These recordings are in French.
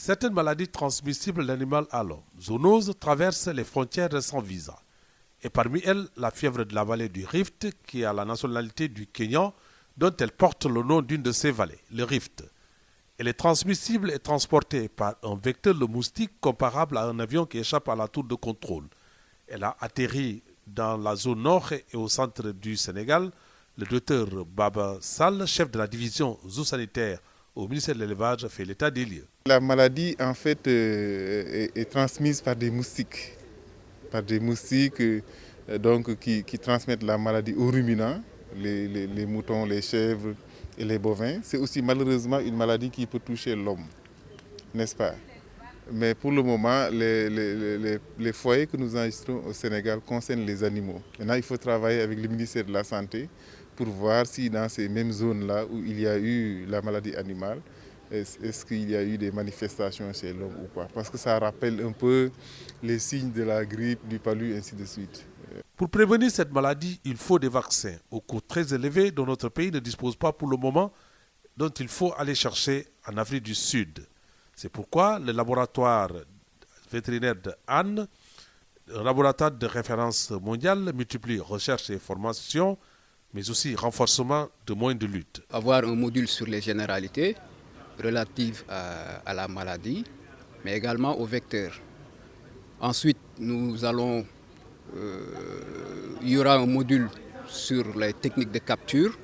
Certaines maladies transmissibles d'animal à l'homme, zoonoses, traversent les frontières sans visa. Et parmi elles, la fièvre de la vallée du Rift, qui a la nationalité du Kenya, dont elle porte le nom d'une de ses vallées, le Rift. Elle est transmissible et transportée par un vecteur de moustique comparable à un avion qui échappe à la tour de contrôle. Elle a atterri dans la zone nord et au centre du Sénégal. Le docteur Baba Sall, chef de la division zoosanitaire au ministère de l'Élevage, fait l'état des lieux. La maladie, en fait, est transmise par des moustiques. Qui transmettent la maladie aux ruminants, les moutons, les chèvres et les bovins. C'est aussi malheureusement une maladie qui peut toucher l'homme, n'est-ce pas? Mais pour le moment, les foyers que nous enregistrons au Sénégal concernent les animaux. Maintenant, il faut travailler avec le ministère de la Santé pour voir si dans ces mêmes zones-là où il y a eu la maladie animale, est-ce qu'il y a eu des manifestations chez l'homme ou pas? Parce que ça rappelle un peu les signes de la grippe, du palu, ainsi de suite. Pour prévenir cette maladie, il faut des vaccins au coût très élevé dont notre pays ne dispose pas pour le moment, dont il faut aller chercher en Afrique du Sud. C'est pourquoi le laboratoire vétérinaire de Anne, un laboratoire de référence mondiale, multiplie recherche et formation, mais aussi renforcement de moyens de lutte. Avoir un module sur les généralités relatives à la maladie, mais également aux vecteurs. Ensuite, il y aura un module sur les techniques de capture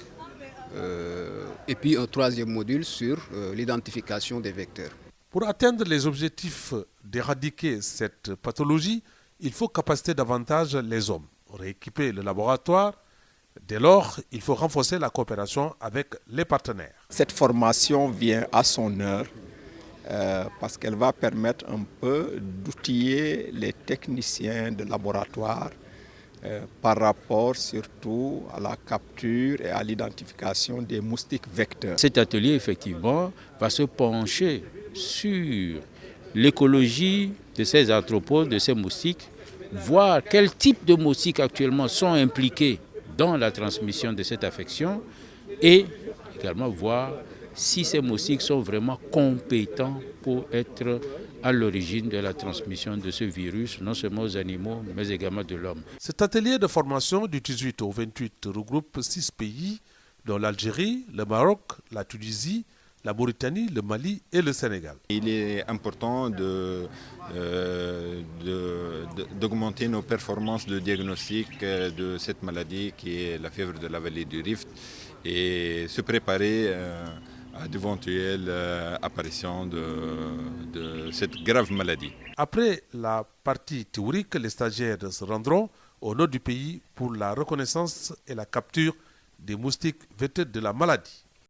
et puis un troisième module sur l'identification des vecteurs. Pour atteindre les objectifs d'éradiquer cette pathologie, il faut capaciter davantage les hommes, rééquiper le laboratoire. Dès lors, il faut renforcer la coopération avec les partenaires. Cette formation vient à son heure parce qu'elle va permettre un peu d'outiller les techniciens de laboratoire par rapport surtout à la capture et à l'identification des moustiques vecteurs. Cet atelier, effectivement, va se pencher sur l'écologie de ces anthropodes, de ces moustiques, voir quel type de moustiques actuellement sont impliqués dans la transmission de cette affection et également voir si ces moustiques sont vraiment compétents pour être à l'origine de la transmission de ce virus, non seulement aux animaux, mais également de l'homme. Cet atelier de formation du 18 au 28 regroupe 6 pays, dont l'Algérie, le Maroc, la Tunisie, la Mauritanie, le Mali et le Sénégal. Il est important d'augmenter nos performances de diagnostic de cette maladie qui est la fièvre de la vallée du Rift et se préparer à d'éventuelles apparitions de cette grave maladie. Après la partie théorique, les stagiaires se rendront au nord du pays pour la reconnaissance et la capture des moustiques vecteurs de la maladie.